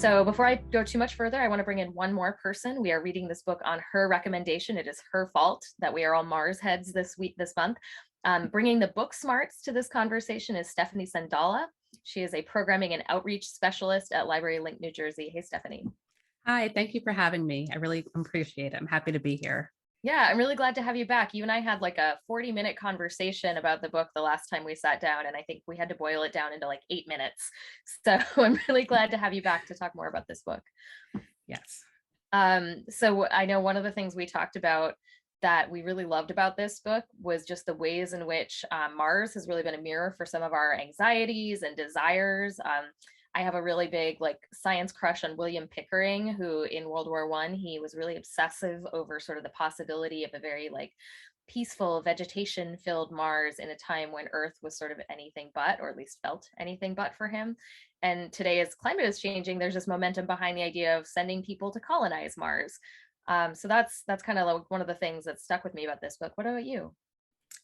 So before I go too much further, I want to bring in one more person. We are reading this book on her recommendation. It is her fault that we are all Mars heads this month. Bringing the book smarts to this conversation is Stephanie Sandala. She is a programming and outreach specialist at Library Link, New Jersey. Hey, Stephanie. Hi, thank you for having me. I really appreciate it. I'm happy to be here. Yeah, I'm really glad to have you back. You and I had like a 40-minute conversation about the book the last time we sat down, and I think we had to boil it down into like 8 minutes. So I'm really glad to have you back to talk more about this book. Yes. So I know one of the things we talked about that we really loved about this book was just the ways in which Mars has really been a mirror for some of our anxieties and desires. I have a really big like science crush on William Pickering, who in World War I, he was really obsessive over sort of the possibility of a very like peaceful vegetation filled Mars in a time when Earth was sort of anything but, or at least felt anything but for him. And today, as climate is changing, there's this momentum behind the idea of sending people to colonize Mars. So that's kind of like one of the things that stuck with me about this book. What about you?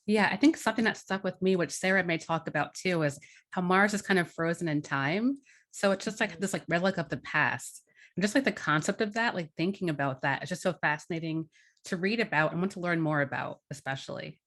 Yeah, I think something that stuck with me, which Sarah may talk about too, is how Mars is kind of frozen in time. So it's just like this like relic of the past. And just like the concept of that, like thinking about that, it's just so fascinating to read about and want to learn more about, especially.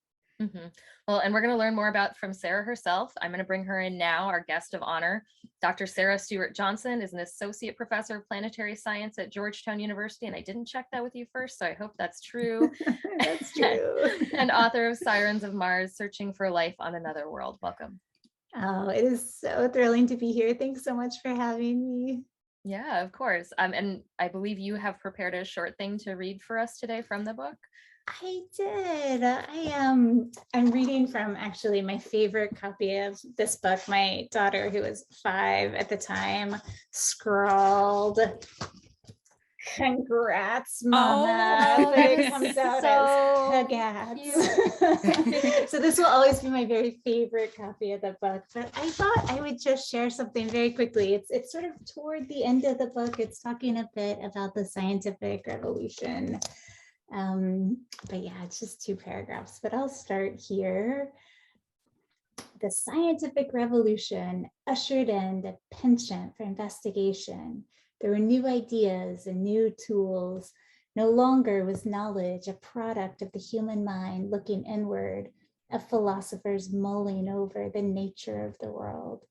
Mm-hmm. Well, and we're going to learn more about from Sarah herself. I'm going to bring her in now, our guest of honor. Dr. Sarah Stewart Johnson is an associate professor of planetary science at Georgetown University, and I didn't check that with you first, so I hope that's true. That's true. And author of Sirens of Mars, Searching for Life on Another World. Welcome. Oh, it is so thrilling to be here. Thanks so much for having me. Yeah, of course. And I believe you have prepared a short thing to read for us today from the book. I did. I'm reading from actually my favorite copy of this book. My daughter, who was 5 at the time, scrawled, "Congrats, Mama," Oh, but it comes out so as "Congrats." So this will always be my very favorite copy of the book. But I thought I would just share something very quickly. It's sort of toward the end of the book. It's talking a bit about the scientific revolution. But yeah, it's just 2 paragraphs, but I'll start here. The scientific revolution ushered in the penchant for investigation. There were new ideas and new tools. No longer was knowledge a product of the human mind looking inward, of philosophers mulling over the nature of the world.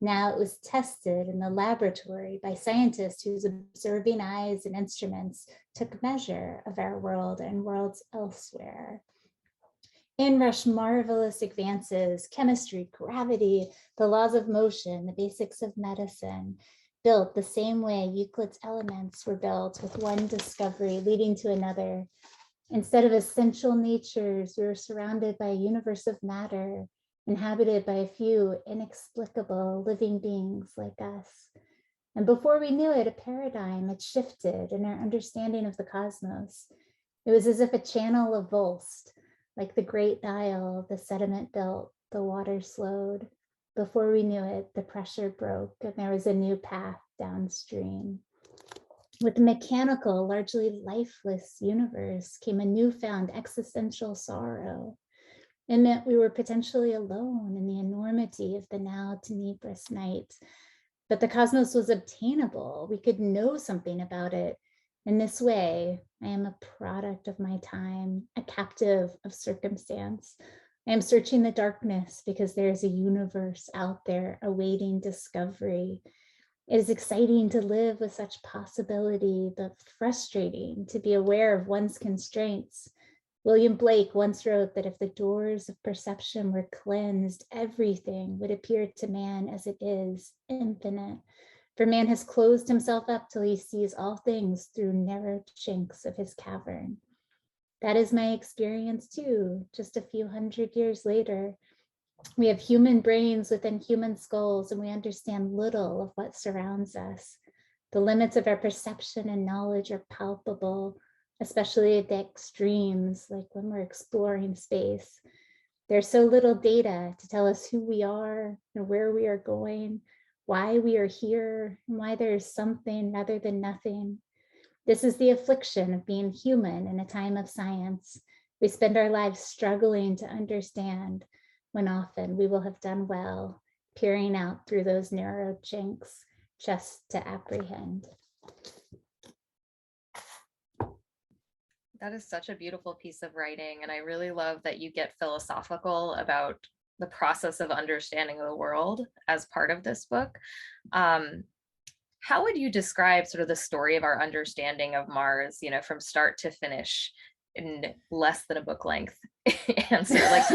Now it was tested in the laboratory by scientists whose observing eyes and instruments took measure of our world and worlds elsewhere. In rushed marvelous advances, chemistry, gravity, the laws of motion, the basics of medicine, built the same way Euclid's elements were built, with one discovery leading to another. Instead of essential natures, we were surrounded by a universe of matter, inhabited by a few inexplicable living beings like us. And before we knew it, a paradigm had shifted in our understanding of the cosmos. It was as if a channel avulsed, like the great dial, the sediment built, the water slowed. Before we knew it, the pressure broke and there was a new path downstream. With the mechanical, largely lifeless universe came a newfound existential sorrow. It meant we were potentially alone in the enormity of the now tenebrous night. But the cosmos was obtainable. We could know something about it. In this way, I am a product of my time, a captive of circumstance. I am searching the darkness because there is a universe out there awaiting discovery. It is exciting to live with such possibility, but frustrating to be aware of one's constraints. William Blake once wrote that if the doors of perception were cleansed, everything would appear to man as it is, infinite. For man has closed himself up till he sees all things through narrow chinks of his cavern. That is my experience too, just a few hundred years later. We have human brains within human skulls, and we understand little of what surrounds us. The limits of our perception and knowledge are palpable, especially at the extremes, like when we're exploring space. There's so little data to tell us who we are and where we are going, why we are here, and why there is something rather than nothing. This is the affliction of being human in a time of science. We spend our lives struggling to understand, when often we will have done well, peering out through those narrow chinks, just to apprehend. That is such a beautiful piece of writing. And I really love that you get philosophical about the process of understanding the world as part of this book. How would you describe sort of the story of our understanding of Mars, you know, from start to finish in less than a book length answer? Like,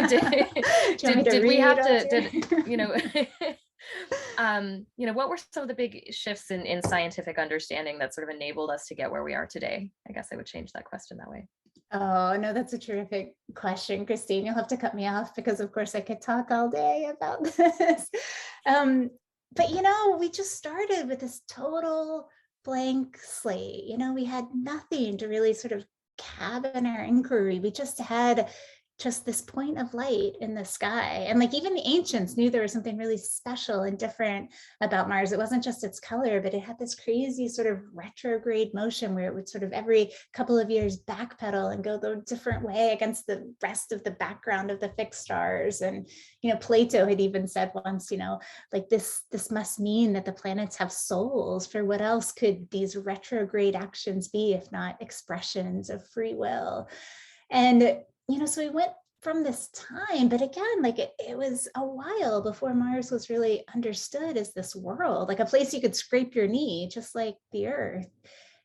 did we have to, you know, what were some of the big shifts in scientific understanding that sort of enabled us to get where we are today? I guess I would change that question that way. Oh, no, that's a terrific question, Christine. You'll have to cut me off because, of course, I could talk all day about this. But, you know, we just started with this total blank slate. You know, we had nothing to really sort of cabin our inquiry. We just had just this point of light in the sky. And like even the ancients knew there was something really special and different about Mars. It wasn't just its color, but it had this crazy sort of retrograde motion where it would sort of every couple of years backpedal and go the different way against the rest of the background of the fixed stars. And, you know, Plato had even said once, you know, like this must mean that the planets have souls. For what else could these retrograde actions be if not expressions of free will? And you know, so we went from this time, but again, like it was a while before Mars was really understood as this world, like a place you could scrape your knee, just like the Earth.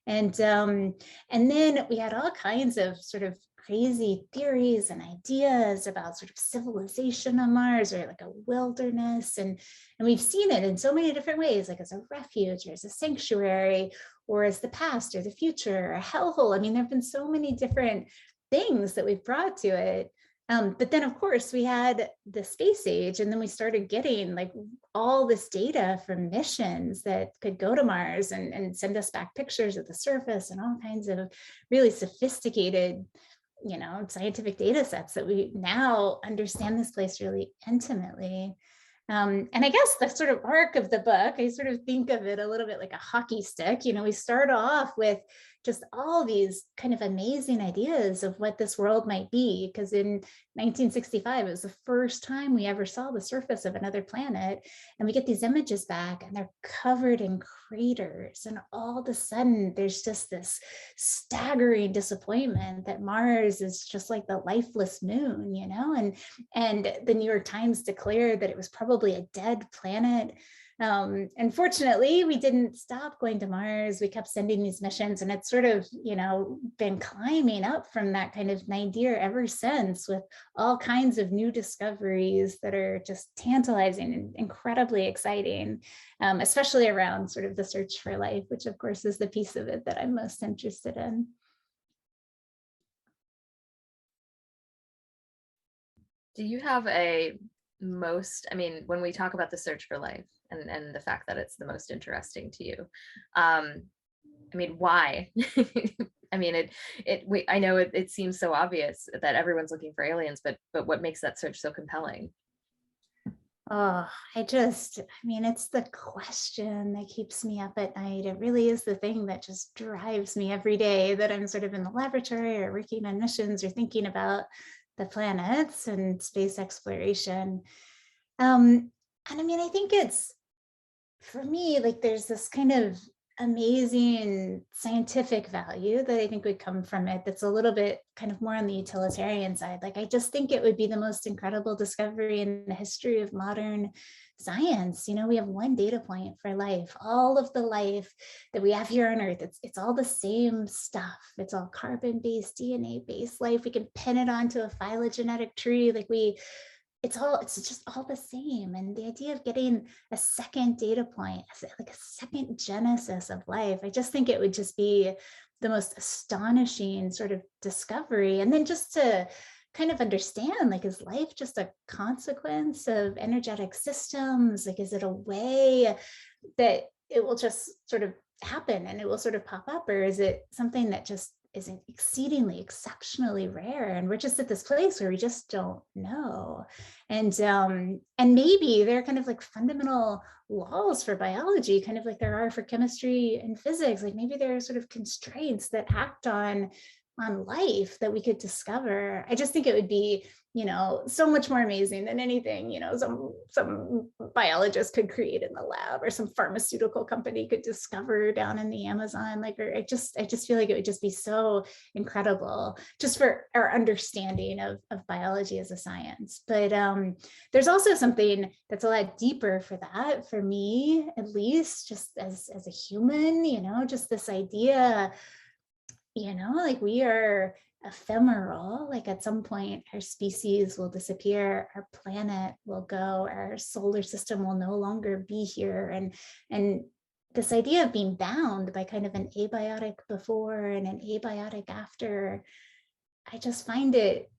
And then we had all kinds of sort of crazy theories and ideas about sort of civilization on Mars, or like a wilderness. And we've seen it in so many different ways, like as a refuge or as a sanctuary, or as the past or the future, or a hellhole. I mean, there have been so many different things that we've brought to it. But then of course we had the space age, and then we started getting like all this data from missions that could go to Mars and send us back pictures of the surface and all kinds of really sophisticated, you know, scientific data sets that we now understand this place really intimately. And I guess the sort of arc of the book, I sort of think of it a little bit like a hockey stick. You know, we start off with just all these kind of amazing ideas of what this world might be, because in 1965, it was the first time we ever saw the surface of another planet. And we get these images back and they're covered in craters. And all of a sudden, there's just this staggering disappointment that Mars is just like the lifeless moon, you know, and the New York Times declared that it was probably a dead planet. Unfortunately, we didn't stop going to Mars. We kept sending these missions, and it's sort of, you know, been climbing up from that kind of nadir ever since, with all kinds of new discoveries that are just tantalizing and incredibly exciting, especially around sort of the search for life, which of course is the piece of it that I'm most interested in. Do you have a most, I mean, when we talk about the search for life and the fact that it's the most interesting to you, I mean, why? I mean, I know it seems so obvious that everyone's looking for aliens, but what makes that search so compelling? Oh, I mean, it's the question that keeps me up at night. It really is the thing that just drives me every day that I'm sort of in the laboratory or working on missions or thinking about the planets and space exploration. And I mean, I think it's, for me, like there's this kind of amazing scientific value that I think would come from it that's a little bit kind of more on the utilitarian side. Like, I just think it would be the most incredible discovery in the history of modern science. You know, we have one data point for life. All of the life that we have here on Earth, it's all the same stuff. It's all carbon-based, DNA-based life. We can pin it onto a phylogenetic tree. Like it's just all the same. And the idea of getting a second data point, like a second genesis of life, I just think it would just be the most astonishing sort of discovery. And then just to kind of understand, like, is life just a consequence of energetic systems? Like, is it a way that it will just sort of happen and it will sort of pop up? Or is it something that just is exceedingly, exceptionally rare, and we're just at this place where we just don't know? And maybe there are kind of like fundamental laws for biology, kind of like there are for chemistry and physics. Like maybe there are sort of constraints that act on on life that we could discover, I just think it would be, so much more amazing than anything, some biologist could create in the lab, or some pharmaceutical company could discover down in the Amazon. Like, or I just feel like it would just be so incredible just for our understanding of biology as a science. But there's also something that's a lot deeper for that, for me, at least, just as a human, just this idea, like we are ephemeral. Like at some point our species will disappear, our planet will go, our solar system will no longer be here. And this idea of being bound by kind of an abiotic before and an abiotic after, I just find it,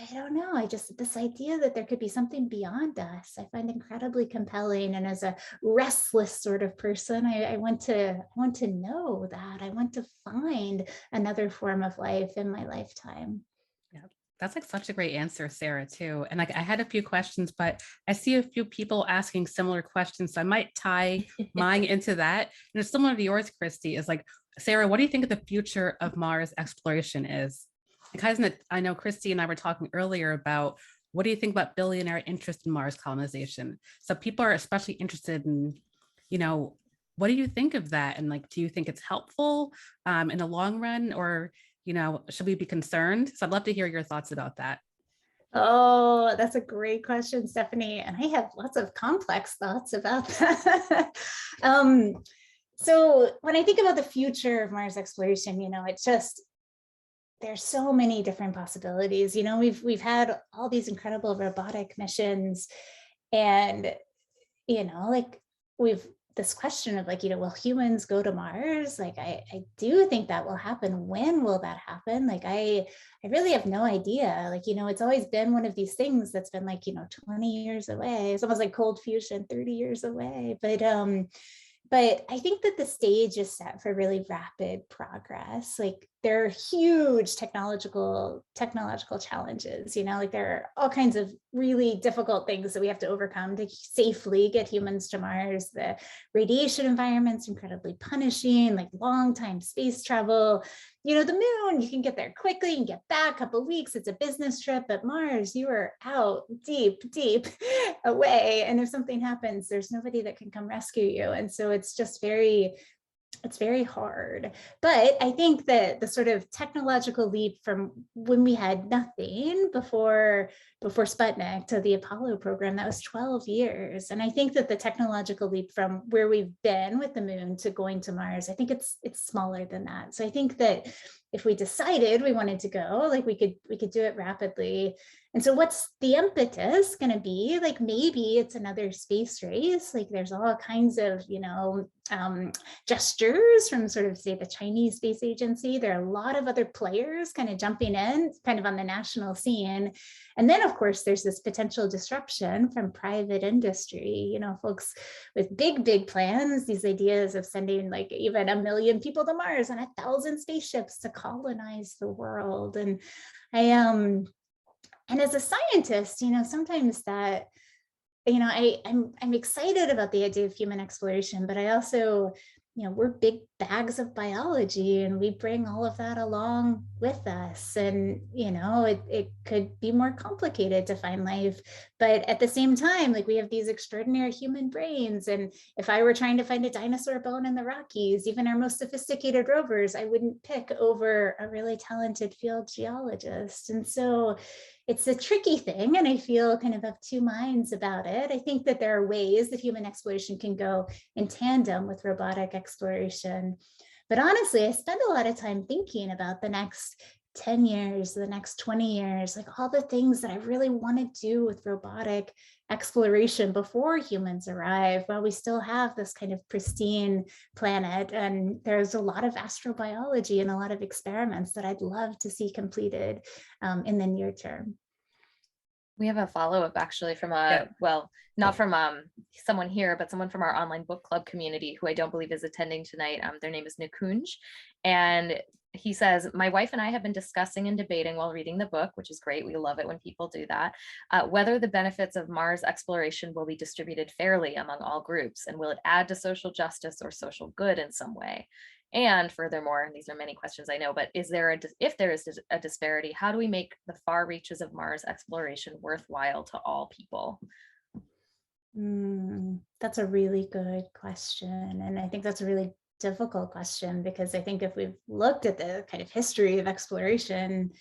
I don't know, this idea that there could be something beyond us, I find incredibly compelling. And as a restless sort of person, I want to know that. I want to find another form of life in my lifetime. Yeah, that's like such a great answer, Sarah, too. And like I had a few questions, but I see a few people asking similar questions. So I might tie mine into that. And it's similar to yours, Christie, is like, Sarah, what do you think the future of Mars exploration is? Because I know Christie and I were talking earlier about, what do you think about billionaire interest in Mars colonization? So people are especially interested in, what do you think of that? And like, do you think it's helpful in the long run, or, should we be concerned? So I'd love to hear your thoughts about that. Oh, that's a great question, Stephanie. And I have lots of complex thoughts about that. So when I think about the future of Mars exploration, it's just, there's so many different possibilities. We've had all these incredible robotic missions, and like we've this question of like, will humans go to Mars? Like I do think that will happen. When will that happen? Like I really have no idea. Like, it's always been one of these things that's been like, 20 years away. It's almost like cold fusion, 30 years away. But I think that the stage is set for really rapid progress. Like there are huge technological challenges, like there are all kinds of really difficult things that we have to overcome to safely get humans to Mars. The radiation environment's incredibly punishing, like long time space travel. The moon, you can get there quickly and get back a couple of weeks. It's a business trip. But Mars, you are out deep away. And if something happens, there's nobody that can come rescue you. And so it's just very hard. But I think that the sort of technological leap from when we had nothing before Sputnik to the Apollo program, that was 12 years. And I think that the technological leap from where we've been with the moon to going to Mars, I think it's smaller than that. So I think that if we decided we wanted to go, like we could do it rapidly. And so what's the impetus going to be? Like maybe it's another space race. Like there's all kinds of, gestures from sort of, say, the Chinese Space Agency. There are a lot of other players kind of jumping in, kind of on the national scene. And then, of course, there's this potential disruption from private industry, folks with big plans, these ideas of sending like even 1 million people to Mars and 1,000 spaceships to colonize the world. And and as a scientist, sometimes that, I'm excited about the idea of human exploration, but I also, we're big bags of biology and we bring all of that along with us. And, it could be more complicated to find life. But at the same time, like we have these extraordinary human brains. And if I were trying to find a dinosaur bone in the Rockies, even our most sophisticated rovers, I wouldn't pick over a really talented field geologist. And so it's a tricky thing, and I feel kind of two minds about it. I think that there are ways that human exploration can go in tandem with robotic exploration. But honestly, I spend a lot of time thinking about the next 10 years, the next 20 years, like all the things that I really want to do with robotic exploration before humans arrive, while we still have this kind of pristine planet. And there's a lot of astrobiology and a lot of experiments that I'd love to see completed in the near term. We have a follow-up actually from not from someone here, but someone from our online book club community who I don't believe is attending tonight. Their name is Nikunj. And he says, my wife and I have been discussing and debating while reading the book, which is great. We love it when people do that, whether the benefits of Mars exploration will be distributed fairly among all groups, and will it add to social justice or social good in some way? And furthermore, and these are many questions I know, but if there is a disparity, how do we make the far reaches of Mars exploration worthwhile to all people? That's a really good question. And I think that's a really difficult question, because I think if we've looked at the kind of history of exploration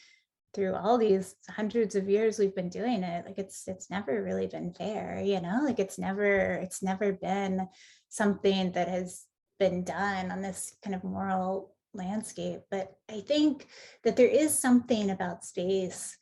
through all these hundreds of years we've been doing it, like it's never really been fair, like it's never been something that has been done on this kind of moral landscape. But I think that there is something about space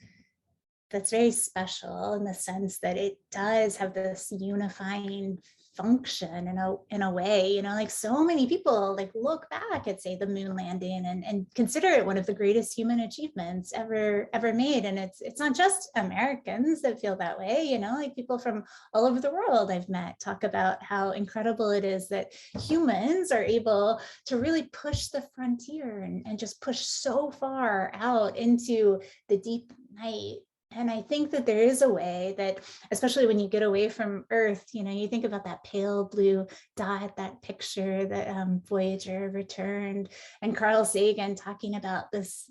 that's very special, in the sense that it does have this unifying function in a way, like so many people like look back at, say, the moon landing and consider it one of the greatest human achievements ever made. And it's not just Americans that feel that way, like people from all over the world I've met talk about how incredible it is that humans are able to really push the frontier and just push so far out into the deep night. And I think that there is a way that, especially when you get away from Earth, you think about that pale blue dot, that picture that Voyager returned, and Carl Sagan talking about this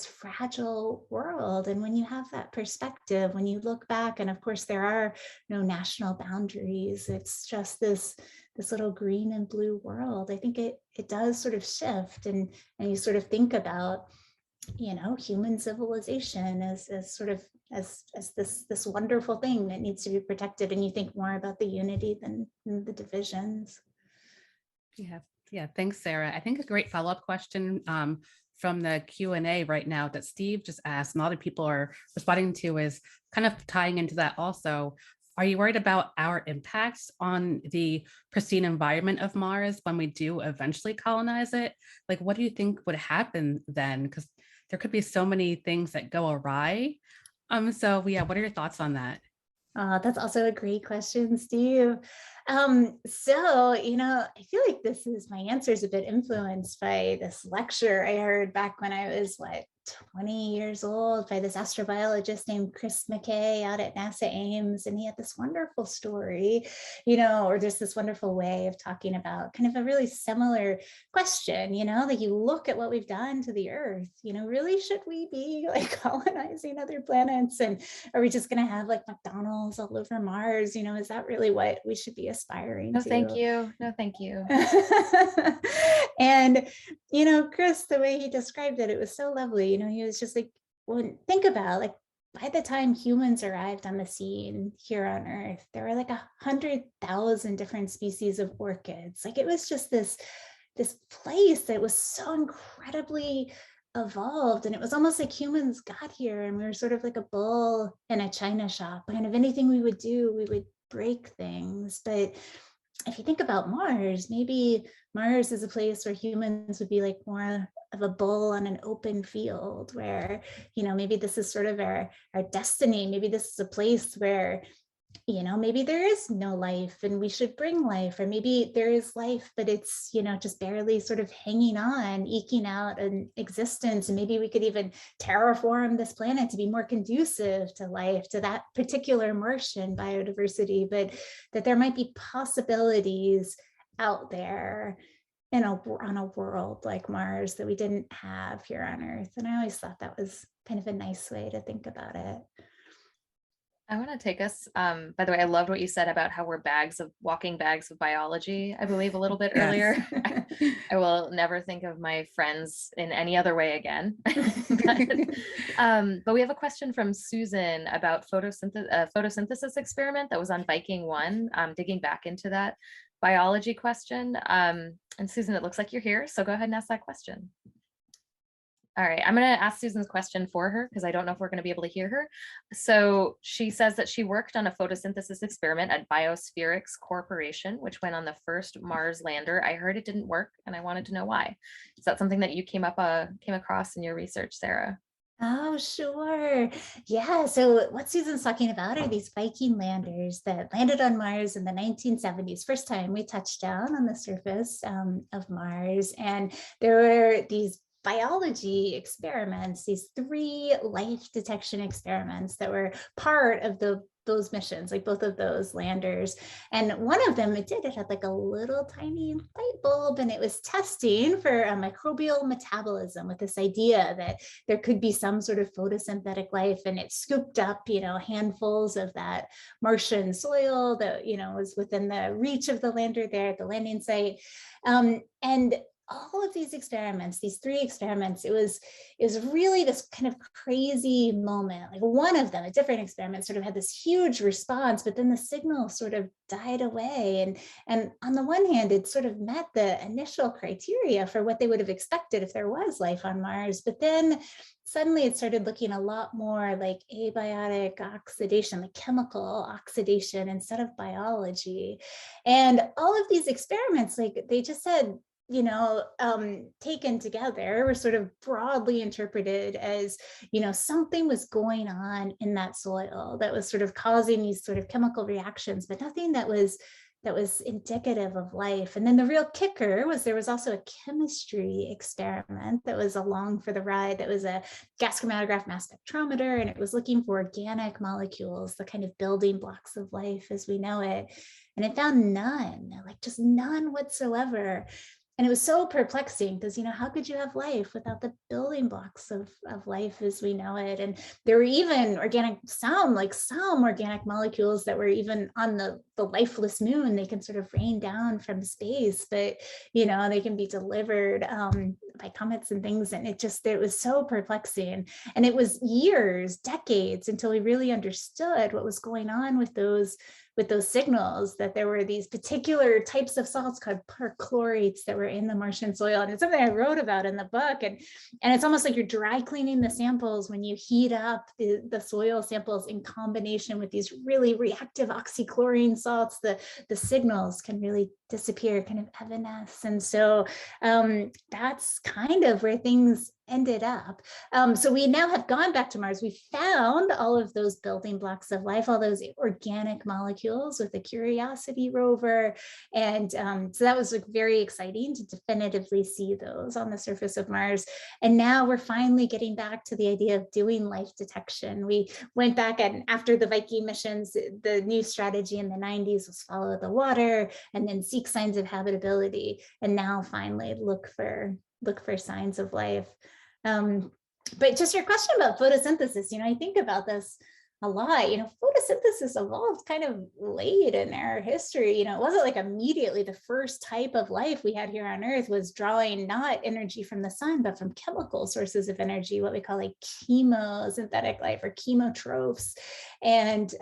fragile world. And when you have that perspective, when you look back, and of course there are no national boundaries, it's just this little green and blue world. I think it does sort of shift, and you sort of think about human civilization as sort of as this wonderful thing that needs to be protected, and you think more about the unity than the divisions. Yeah, thanks, Sarah. I think a great follow-up question from the Q&A right now that Steve just asked, and a lot of people are responding to, is kind of tying into that also. Are you worried about our impacts on the pristine environment of Mars when we do eventually colonize it? Like, what do you think would happen then? Because there could be so many things that go awry. So yeah, what are your thoughts on that? That's also a great question, Steve. So, I feel like my answer is a bit influenced by this lecture I heard back when I was, 20 years old, by this astrobiologist named Chris McKay out at NASA Ames. And he had this wonderful story, or just this wonderful way of talking about kind of a really similar question, like you look at what we've done to the Earth, really should we be like colonizing other planets? And are we just going to have like McDonald's all over Mars? Is that really what we should be aspiring No, to? thank you. No, thank you. And, Chris, the way he described it, it was so lovely. He was just like, well, think about like, by the time humans arrived on the scene here on Earth, there were like 100,000 different species of orchids. Like it was just this place that was so incredibly evolved. And it was almost like humans got here and we were sort of like a bull in a china shop. Kind of anything we would do, we would break things. But if you think about Mars, maybe Mars is a place where humans would be like more of a bull on an open field, where, maybe this is sort of our destiny. Maybe this is a place where, maybe there is no life and we should bring life, or maybe there is life, but it's, just barely sort of hanging on, eking out an existence. And maybe we could even terraform this planet to be more conducive to life, to that particular Martian biodiversity, but that there might be possibilities out there on a world like Mars that we didn't have here on Earth. And I always thought that was kind of a nice way to think about it. I want to take us, by the way, I loved what you said about how we're walking bags of biology, I believe a little bit earlier. I will never think of my friends in any other way again. But we have a question from Susan about photosynthesis experiment that was on Viking 1, digging back into that biology question. And Susan, it looks like you're here, so go ahead and ask that question. All right, I'm going to ask Susan's question for her because I don't know if we're going to be able to hear her. So she says that she worked on a photosynthesis experiment at Biospherics Corporation, which went on the first Mars lander. I heard it didn't work and I wanted to know why. Is that something that you came across in your research, Sarah? Oh, sure. Yeah. So what Susan's talking about are these Viking landers that landed on Mars in the 1970s. First time we touched down on the surface of Mars. And there were these biology experiments, these 3 life detection experiments that were part of those missions, like both of those landers. And one of them, it had like a little tiny light bulb, and it was testing for a microbial metabolism with this idea that there could be some sort of photosynthetic life. And it scooped up, handfuls of that Martian soil that, was within the reach of the lander there at the landing site. And all of these experiments, these 3 experiments, it was really this kind of crazy moment. Like one of them, a different experiment, sort of had this huge response, but then the signal sort of died away. And on the one hand, it sort of met the initial criteria for what they would have expected if there was life on Mars. But then suddenly it started looking a lot more like abiotic oxidation, like chemical oxidation instead of biology. And all of these experiments, like they just said, taken together, were sort of broadly interpreted as, something was going on in that soil that was sort of causing these sort of chemical reactions, but nothing that was indicative of life. And then the real kicker was there was also a chemistry experiment that was along for the ride. That was a gas chromatograph mass spectrometer, and it was looking for organic molecules, the kind of building blocks of life as we know it. And it found none, like just none whatsoever. And it was so perplexing because, how could you have life without the building blocks of life as we know it? And there were even some organic molecules that were even on the lifeless moon. They can sort of rain down from space, but, they can be delivered by comets and things. And it was so perplexing. And it was years, decades until we really understood what was going on with those signals, that there were these particular types of salts called perchlorates that were in the Martian soil. And it's something I wrote about in the book. And it's almost like you're dry cleaning the samples when you heat up the soil samples in combination with these really reactive oxychlorine salts. The signals can really disappear, kind of evanesce. And so that's kind of where things ended up. So we now have gone back to Mars. We found all of those building blocks of life, all those organic molecules with the Curiosity rover. And so that was very exciting to definitively see those on the surface of Mars. And now we're finally getting back to the idea of doing life detection. We went back, and after the Viking missions, the new strategy in the 90s was follow the water and then seek signs of habitability. And now finally look for signs of life. But just your question about photosynthesis, I think about this a lot. Photosynthesis evolved kind of late in our history. It wasn't like immediately the first type of life we had here on Earth was drawing not energy from the sun, but from chemical sources of energy, what we call like chemosynthetic life or chemotrophs. And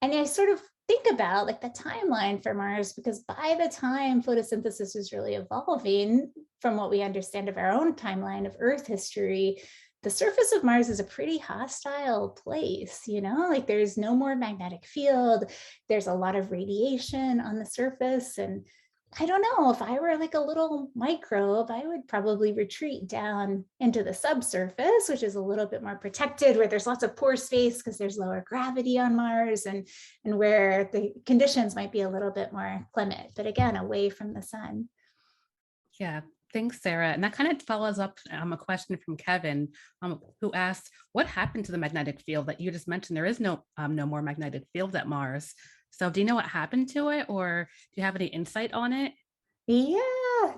I sort of think about like the timeline for Mars, because by the time photosynthesis is really evolving, from what we understand of our own timeline of Earth history, the surface of Mars is a pretty hostile place, like there's no more magnetic field. There's a lot of radiation on the surface. And I don't know, if I were like a little microbe, I would probably retreat down into the subsurface, which is a little bit more protected, where there's lots of pore space because there's lower gravity on Mars, and where the conditions might be a little bit more clement, but again, away from the sun. Yeah, thanks, Sarah. And that kind of follows up a question from Kevin, who asked, what happened to the magnetic field that you just mentioned? There is no more magnetic field at Mars. So do you know what happened to it, or do you have any insight on it? Yeah,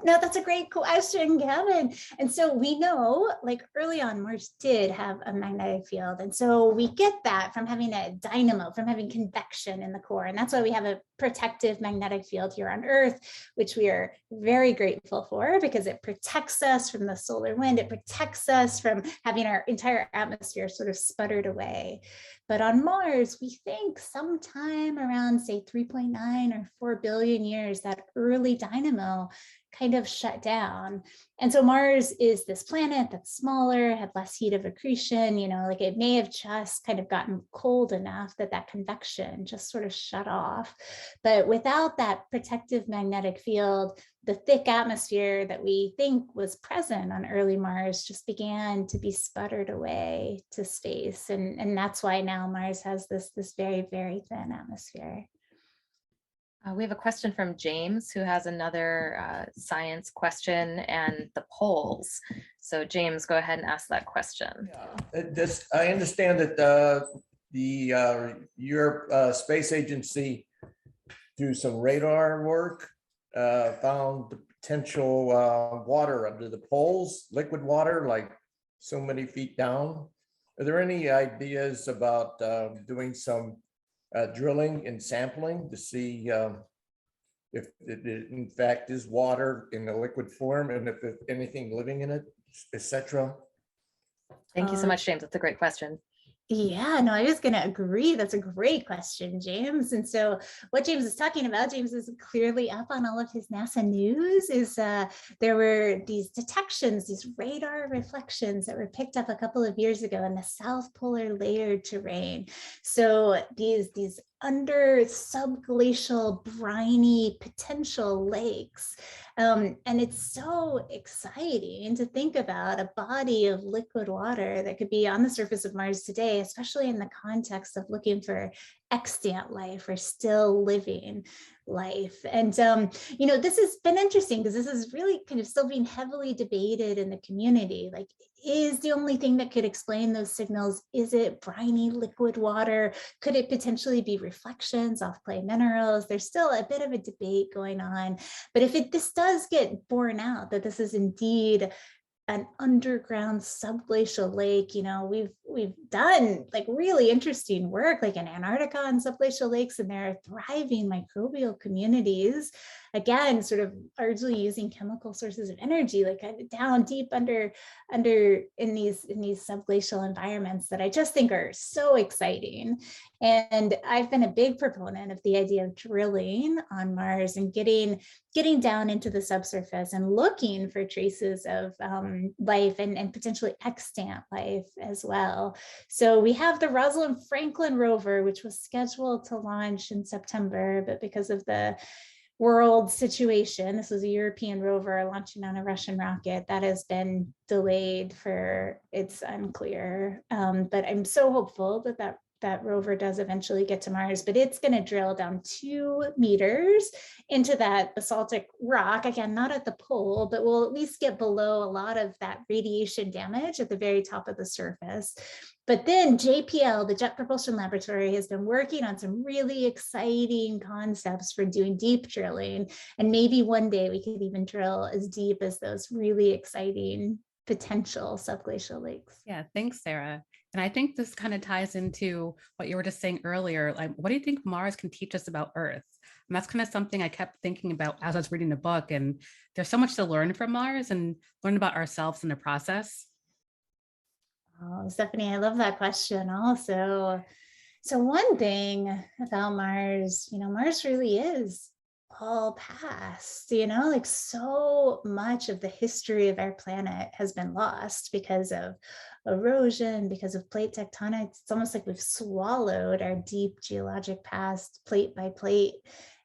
no, that's a great question, Kevin. And so we know, like early on, Mars did have a magnetic field. And so we get that from having a dynamo, from having convection in the core. And that's why we have a protective magnetic field here on Earth, which we are very grateful for, because it protects us from the solar wind. It protects us from having our entire atmosphere sort of sputtered away. But on Mars, we think sometime around, say, 3.9 or 4 billion years, that early dynamo kind of shut down. And so Mars is this planet that's smaller, had less heat of accretion, like it may have just kind of gotten cold enough that convection just sort of shut off. But without that protective magnetic field, the thick atmosphere that we think was present on early Mars just began to be sputtered away to space. And that's why now Mars has this very, very thin atmosphere. We have a question from James, who has another science question and the poles. So James, go ahead and ask that question. I understand that the Europe Space Agency, through some radar work, found the potential water under the poles, liquid water, like so many feet down. Are there any ideas about doing some drilling and sampling to see if it in fact is water in the liquid form, and if anything living in it, etc.? Thank you so much, James. That's a great question. Yeah, no, I was going to agree. That's a great question, James. And so what James is talking about, James is clearly up on all of his NASA news, is there were these detections, these radar reflections that were picked up a couple of years ago in the South Polar layered terrain. So these under subglacial briny potential lakes. And it's so exciting to think about a body of liquid water that could be on the surface of Mars today, especially in the context of looking for extant life or still living life. And, this has been interesting because this is really kind of still being heavily debated in the community. Like, is the only thing that could explain those signals, is it briny liquid water? Could it potentially be reflections off clay minerals? There's still a bit of a debate going on. But if this does get borne out, that this is indeed an underground subglacial lake, we've done like really interesting work like in Antarctica on subglacial lakes, and there are thriving microbial communities, again, sort of largely using chemical sources of energy, like kind of down deep under in these subglacial environments that I just think are so exciting. And I've been a big proponent of the idea of drilling on Mars and getting down into the subsurface and looking for traces of life and potentially extant life as well. So we have the Rosalind Franklin rover, which was scheduled to launch in September, but because of the world situation, this was a European rover launching on a Russian rocket, that has been delayed for, it's unclear. But I'm so hopeful that rover does eventually get to Mars, but it's going to drill down 2 meters into that basaltic rock, again, not at the pole, but we'll at least get below a lot of that radiation damage at the very top of the surface. But then JPL, the Jet Propulsion Laboratory, has been working on some really exciting concepts for doing deep drilling. And maybe one day we could even drill as deep as those really exciting potential subglacial lakes. Yeah, thanks, Sarah. And I think this kind of ties into what you were just saying earlier. Like, what do you think Mars can teach us about Earth? And that's kind of something I kept thinking about as I was reading the book. And there's so much to learn from Mars and learn about ourselves in the process. Oh, Stephanie, I love that question also. So one thing about Mars, Mars really is all past, like so much of the history of our planet has been lost because of erosion, because of plate tectonics. It's almost like we've swallowed our deep geologic past plate by plate,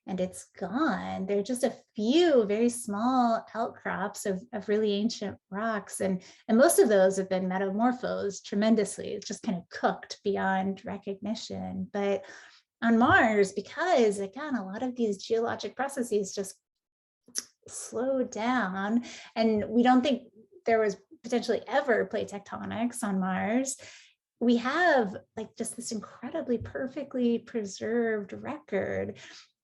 and it's gone. There are just a few very small outcrops of really ancient rocks, and most of those have been metamorphosed tremendously. It's just kind of cooked beyond recognition. But on Mars, because again, a lot of these geologic processes just slowed down, and we don't think there was potentially ever plate tectonics on Mars, we have like just this incredibly perfectly preserved record.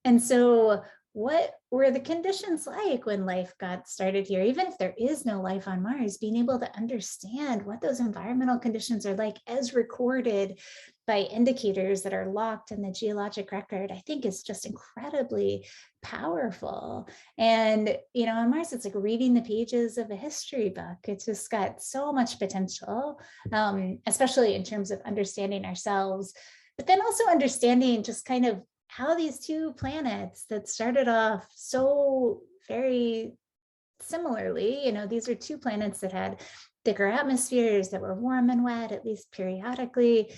And so what were the conditions like when life got started here? Even if there is no life on Mars, being able to understand what those environmental conditions are like as recorded by indicators that are locked in the geologic record, I think is just incredibly powerful. And, on Mars, it's like reading the pages of a history book. It's just got so much potential, especially in terms of understanding ourselves, but then also understanding just kind of how these 2 planets that started off so very similarly, these are 2 planets that had thicker atmospheres, that were warm and wet, at least periodically,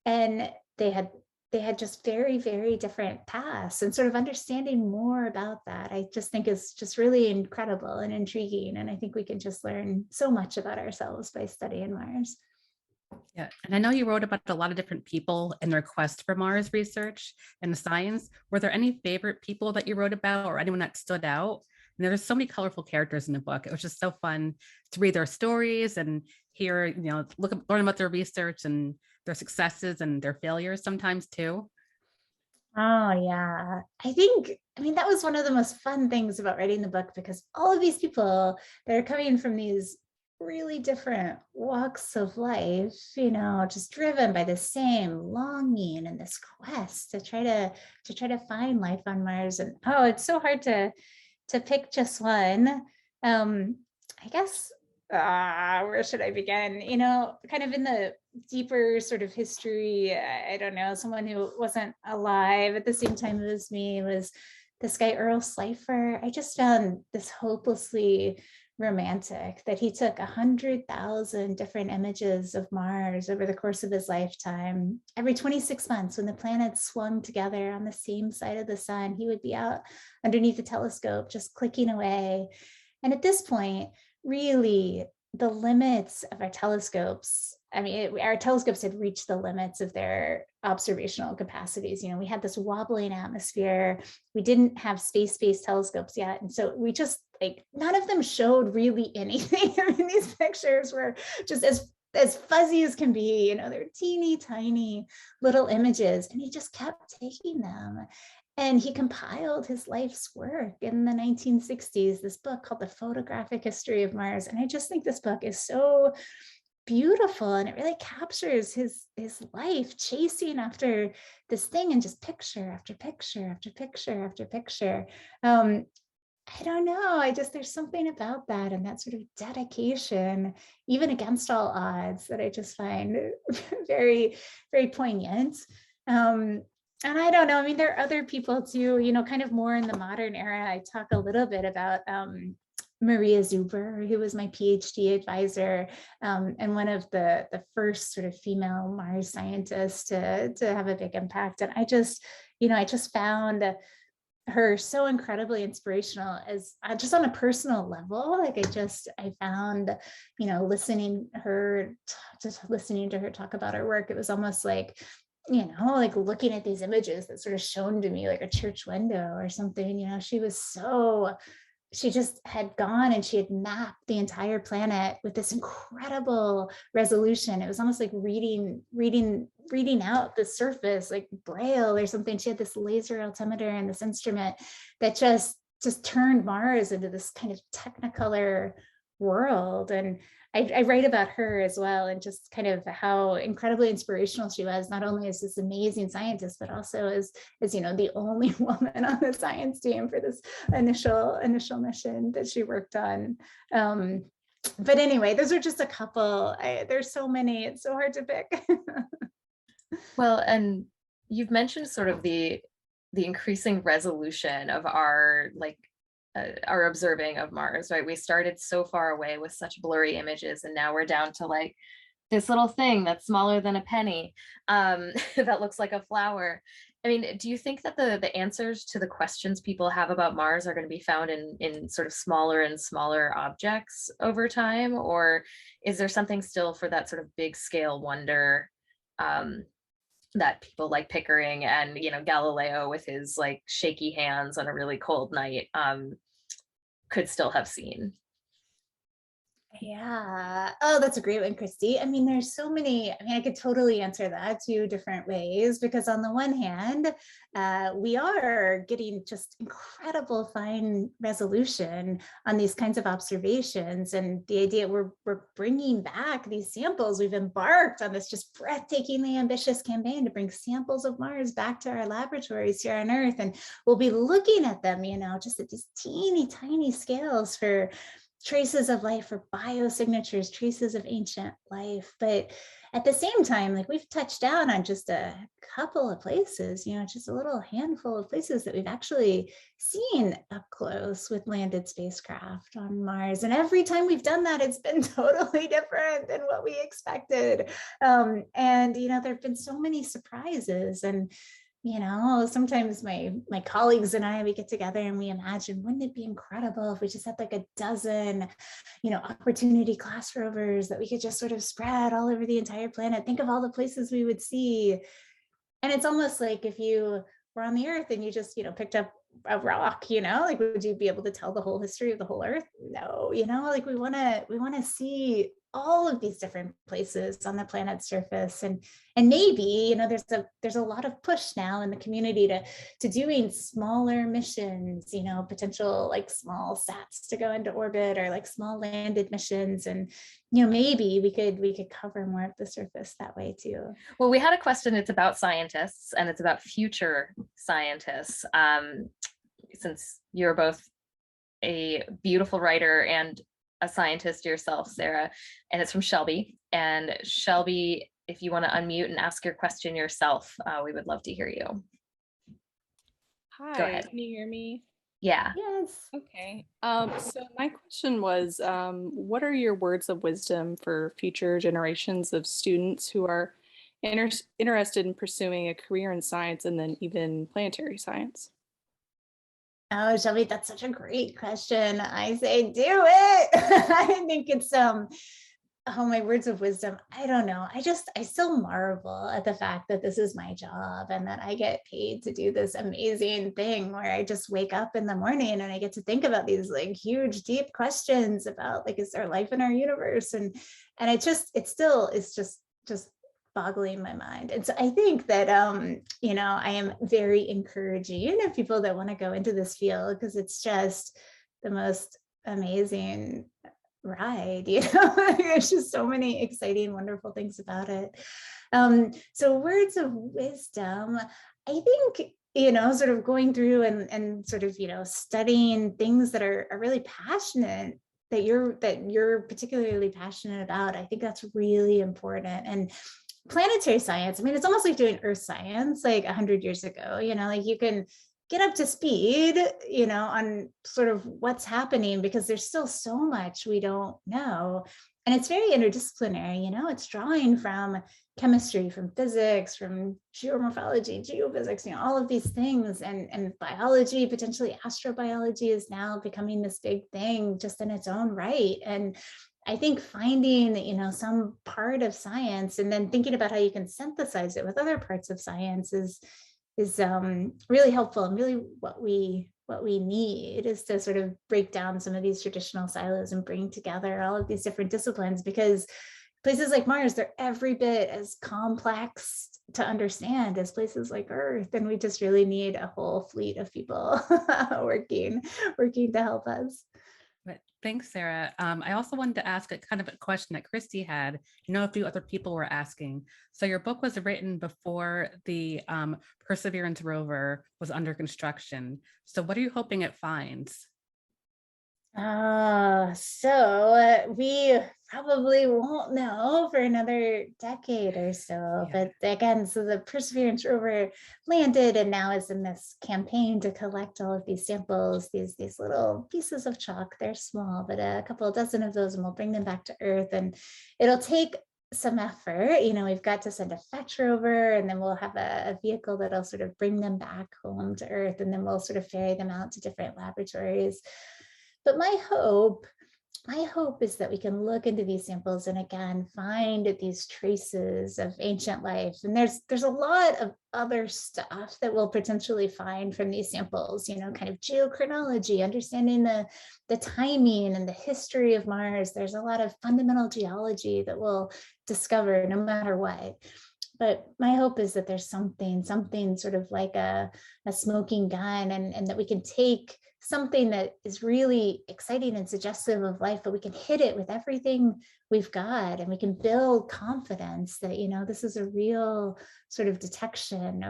and they had just very, very different paths, and sort of understanding more about that, I just think is just really incredible and intriguing. And I think we can just learn so much about ourselves by studying Mars. Yeah, and I know you wrote about a lot of different people and their quest for Mars research and science. Were there any favorite people that you wrote about or anyone that stood out? And there's so many colorful characters in the book. It was just so fun to read their stories and hear, learn about their research and their successes and their failures sometimes too. Oh, yeah. I mean, that was one of the most fun things about writing the book, because all of these people that are coming from these really different walks of life, just driven by the same longing and this quest to try to find life on Mars. And oh, it's so hard to pick just one. I guess where should I begin? Kind of in the deeper sort of history, I don't know, someone who wasn't alive at the same time as me was this guy, Earl Slifer. I just found this hopelessly romantic that he took 100,000 different images of Mars over the course of his lifetime. Every 26 months, when the planets swung together on the same side of the sun, he would be out underneath the telescope, just clicking away. And at this point, really, the limits of our telescopes, I mean, our telescopes had reached the limits of their observational capacities. We had this wobbling atmosphere. We didn't have space-based telescopes yet. And so we just, none of them showed really anything. I mean, these pictures were just as fuzzy as can be. They're teeny tiny little images, and he just kept taking them. And he compiled his life's work in the 1960s, this book called The Photographic History of Mars. And I just think this book is so beautiful, and it really captures his life chasing after this thing, and just picture after picture after picture after picture. I don't know, there's something about that and that sort of dedication, even against all odds, that I just find very, very poignant. And I don't know, I mean, there are other people too, kind of more in the modern era. I talk a little bit about Maria Zuber, who was my PhD advisor, and one of the first sort of female Mars scientists to have a big impact. And I just found her so incredibly inspirational, as just on a personal level. I found, listening to her talk about her work, it was almost like, looking at these images that sort of shone to me like a church window or something. She just had gone and she had mapped the entire planet with this incredible resolution. It was almost like reading out the surface, like Braille or something. She had this laser altimeter and this instrument that just turned Mars into this kind of technicolor world. And I write about her as well, and just kind of how incredibly inspirational she was, not only as this amazing scientist, but also as the only woman on the science team for this initial mission that she worked on. But anyway, those are just a couple. There's so many, it's so hard to pick. Well, and you've mentioned sort of the increasing resolution of our observing of Mars, right? We started so far away with such blurry images, and now we're down to like this little thing that's smaller than a penny, that looks like a flower. I mean, do you think that the answers to the questions people have about Mars are going to be found in sort of smaller and smaller objects over time? Or is there something still for that sort of big scale wonder, that people like Pickering and Galileo with his like shaky hands on a really cold night could still have seen? Yeah. Oh, that's a great one, Christy. I mean, there's so many. I mean, I could totally answer that two different ways, because on the one hand, we are getting just incredible fine resolution on these kinds of observations. And the idea we're bringing back these samples, we've embarked on this just breathtakingly ambitious campaign to bring samples of Mars back to our laboratories here on Earth. And we'll be looking at them, just at these teeny tiny scales for traces of life, or biosignatures, traces of ancient life. But at the same time, like, we've touched down on just a couple of places, just a little handful of places that we've actually seen up close with landed spacecraft on Mars. And every time we've done that, it's been totally different than what we expected. And, there have been so many surprises. And sometimes my colleagues and I, we get together and we imagine, wouldn't it be incredible if we just had like a dozen, opportunity class rovers that we could just sort of spread all over the entire planet. Think of all the places we would see. And it's almost like if you were on the Earth and you just, picked up a rock, like, would you be able to tell the whole history of the whole Earth? No, like we want to see all of these different places on the planet's surface. And maybe, there's a lot of push now in the community to doing smaller missions, potential like small sats to go into orbit, or like small landed missions. And, maybe we could cover more of the surface that way too. Well, we had a question. It's about scientists, and it's about future scientists. Since you're both a beautiful writer and a scientist yourself, Sarah, and it's from Shelby. And Shelby, if you want to unmute and ask your question yourself, we would love to hear you. Hi, Go ahead. Can you hear me? Yeah. Yes. Okay. So my question was, what are your words of wisdom for future generations of students who are interested in pursuing a career in science and then even planetary science? Oh, Shelby, that's such a great question. I say, do it. I think it's, my words of wisdom. I don't know. I still marvel at the fact that this is my job and that I get paid to do this amazing thing where I just wake up in the morning and I get to think about these like huge, deep questions about like, is there life in our universe? And it's just boggling my mind. And so I think that, I am very encouraging of people that want to go into this field, because it's just the most amazing ride. There's just so many exciting, wonderful things about it. So words of wisdom, I think, sort of going through and sort of, studying things that are really passionate, that you're particularly passionate about. I think that's really important. And planetary science, I mean, it's almost like doing earth science like 100 years ago, like you can get up to speed, on sort of what's happening, because there's still so much we don't know. And it's very interdisciplinary, it's drawing from chemistry, from physics, from geomorphology, geophysics, all of these things, and biology, potentially astrobiology is now becoming this big thing just in its own right. And I think finding, some part of science and then thinking about how you can synthesize it with other parts of science is really helpful, and really what we need is to sort of break down some of these traditional silos and bring together all of these different disciplines, because places like Mars, they're every bit as complex to understand as places like Earth, and we just really need a whole fleet of people working to help us. But thanks, Sarah. I also wanted to ask a kind of a question that Christie had. A few other people were asking. So your book was written before the Perseverance Rover was under construction. So what are you hoping it finds? So we probably won't know for another decade or so. Yeah. But again, so the Perseverance Rover landed and now is in this campaign to collect all of these samples, these little pieces of chalk. They're small, but a couple dozen of those, and we'll bring them back to Earth. And it'll take some effort. We've got to send a fetch rover, and then we'll have a vehicle that'll sort of bring them back home to Earth, and then we'll sort of ferry them out to different laboratories. But my hope is that we can look into these samples and again find these traces of ancient life. And there's a lot of other stuff that we'll potentially find from these samples, kind of geochronology, understanding the timing and the history of Mars. There's a lot of fundamental geology that we'll discover no matter what. But my hope is that there's something sort of like a smoking gun, and that we can take something that is really exciting and suggestive of life, but we can hit it with everything we've got, and we can build confidence that, this is a real sort of detection.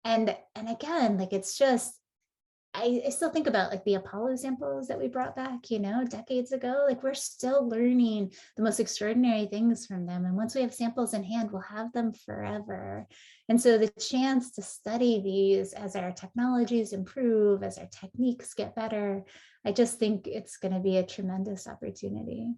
And again, like, it's just, I still think about like the Apollo samples that we brought back, decades ago. Like, we're still learning the most extraordinary things from them. And once we have samples in hand, we'll have them forever. And so the chance to study these as our technologies improve, as our techniques get better, I just think it's going to be a tremendous opportunity.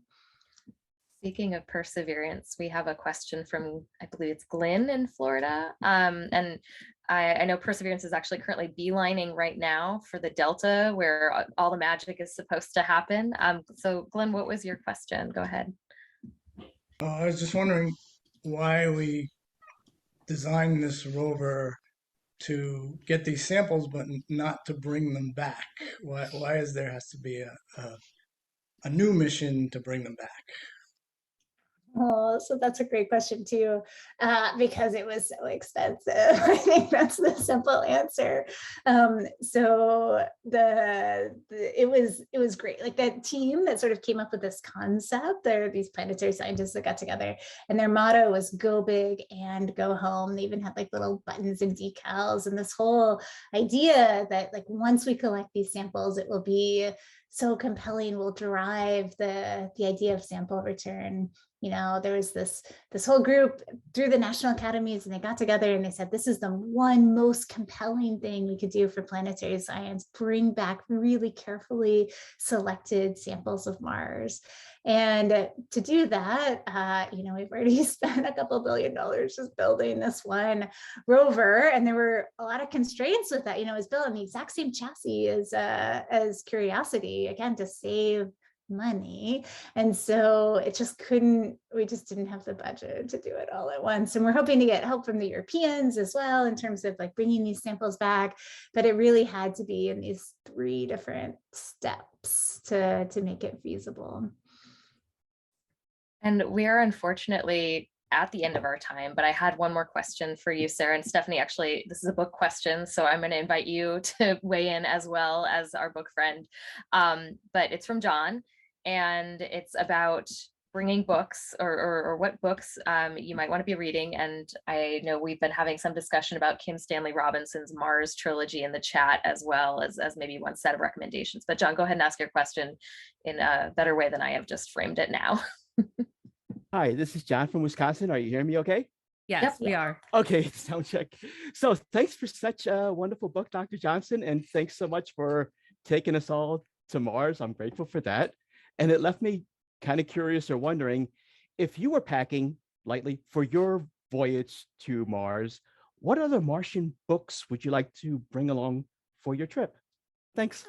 Speaking of Perseverance, we have a question from, I believe it's Glenn in Florida. And I know Perseverance is actually currently beelining right now for the Delta where all the magic is supposed to happen. So Glenn, what was your question? Go ahead. I was just wondering why we designed this rover to get these samples, but not to bring them back. Why is there has to be a new mission to bring them back? Oh, so that's a great question too, because it was so expensive. I think that's the simple answer. So it was great. Like that team that sort of came up with this concept, there are these planetary scientists that got together, and their motto was "Go big and go home." They even had like little buttons and decals, and this whole idea that like once we collect these samples, it will be so compelling, will drive the idea of sample return. You know, there was this whole group through the national academies, and they got together and they said, this is the one most compelling thing we could do for planetary science, bring back really carefully selected samples of Mars. And to do that, you know, we've already spent a couple $2 billion just building this one rover, and there were a lot of constraints with that. You know, it was built on the exact same chassis as Curiosity, again, to save money. And so it just we just didn't have the budget to do it all at once. And we're hoping to get help from the Europeans as well in terms of like bringing these samples back, but it really had to be in these 3 different steps to make it feasible. And we are unfortunately at the end of our time, but I had one more question for you, Sarah and Stephanie. Actually, this is a book question, so I'm going to invite you to weigh in as well as our book friend. But it's from John, and it's about bringing books or what books you might want to be reading. And I know we've been having some discussion about Kim Stanley Robinson's Mars trilogy in the chat, as well as maybe one set of recommendations. But John, go ahead and ask your question in a better way than I have just framed it now. Hi, this is John from Wisconsin. Are you hearing me okay? Yes, Yep. we are. Okay, sound check. So thanks for such a wonderful book, Dr. Johnson, and thanks so much for taking us all to Mars. I'm grateful for that. And it left me kind of curious or wondering, if you were packing lightly for your voyage to Mars, what other Martian books would you like to bring along for your trip? Thanks.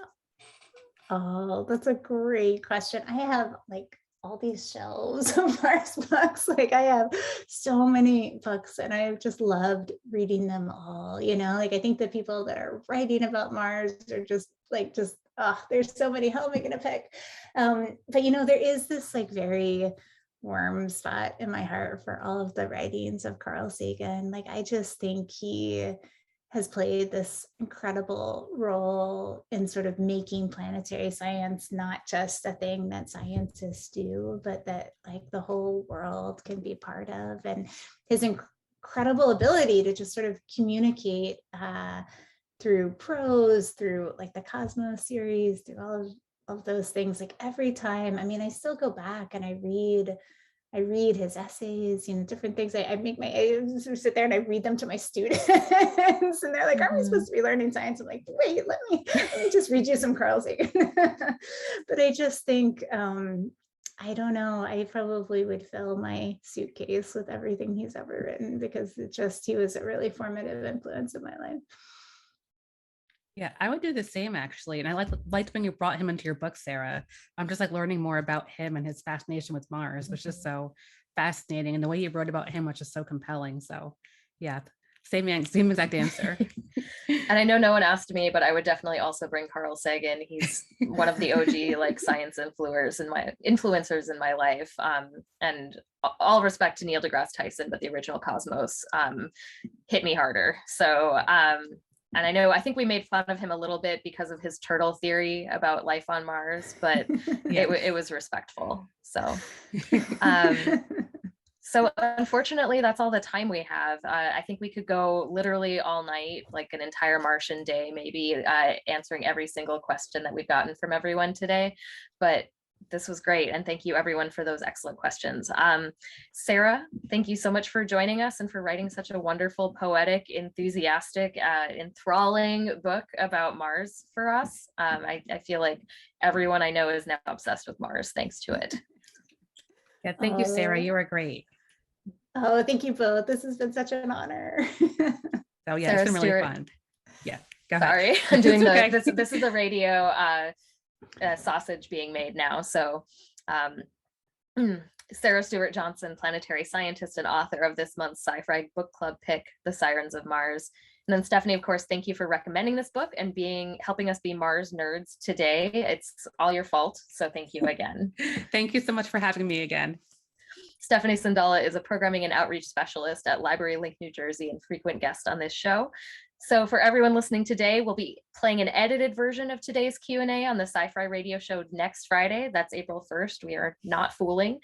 Oh, that's a great question. I have like all these shelves of Mars books. Like I have so many books, and I've just loved reading them all. You know, like I think the people that are writing about Mars are just there's so many. How am I going to pick? But you know, there is this like very warm spot in my heart for all of the writings of Carl Sagan. Like I just think he has played this incredible role in sort of making planetary science not just a thing that scientists do, but that like the whole world can be part of. And his incredible ability to just sort of communicate through prose, through like the Cosmos series, through all of those things. Like every time, I mean, I still go back and I read his essays, you know, different things. I sit there and I read them to my students, and they're like, "Aren't we supposed to be learning science?" I'm like, "Wait, let me just read you some Carl Sagan." But I just think, I don't know, I probably would fill my suitcase with everything he's ever written, because he was a really formative influence in my life. Yeah, I would do the same actually. And I liked when you brought him into your book, Sarah. I'm just like learning more about him and his fascination with Mars, which is so fascinating. And the way you wrote about him, which is so compelling. So yeah, same exact answer. And I know no one asked me, but I would definitely also bring Carl Sagan. He's one of the OG like science influencers in my life. And all respect to Neil deGrasse Tyson, but the original Cosmos hit me harder. So and I think we made fun of him a little bit because of his turtle theory about life on Mars, but it was respectful. So, so unfortunately, that's all the time we have. I think we could go literally all night, like an entire Martian day, maybe answering every single question that we've gotten from everyone today. But this was great. And thank you everyone for those excellent questions. Sarah, thank you so much for joining us and for writing such a wonderful, poetic, enthusiastic, enthralling book about Mars for us. I feel like everyone I know is now obsessed with Mars thanks to it. Yeah, thank you, Sarah. Oh. You were great. Oh, thank you both. This has been such an honor. Oh yeah, Sarah it's been really Stewart. fun. Yeah, go ahead. Sorry, I'm doing It's okay. this is the radio sausage being made now. So Sarah Stewart Johnson, planetary scientist and author of this month's SciFri book club pick, The Sirens of Mars. And then Stephanie, of course, thank you for recommending this book and helping us be Mars nerds today. It's all your fault. So thank you again. Thank you so much for having me again. Stephanie Sandala is a programming and outreach specialist at Library Link, New Jersey, and frequent guest on this show. So for everyone listening today, we'll be playing an edited version of today's Q&A on the SciFri radio show next Friday. That's April 1st. We are not fooling.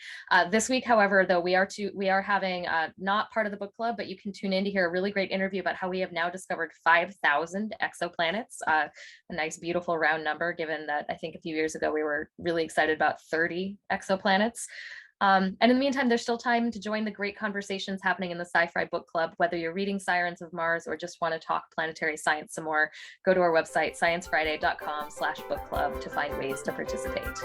This week, however, though, we are having not part of the book club, but you can tune in to hear a really great interview about how we have now discovered 5,000 exoplanets. A nice, beautiful round number, given that I think a few years ago we were really excited about 30 exoplanets. And in the meantime, there's still time to join the great conversations happening in the SciFri book club. Whether you're reading Sirens of Mars or just want to talk planetary science some more, go to our website, sciencefriday.com/book club to find ways to participate.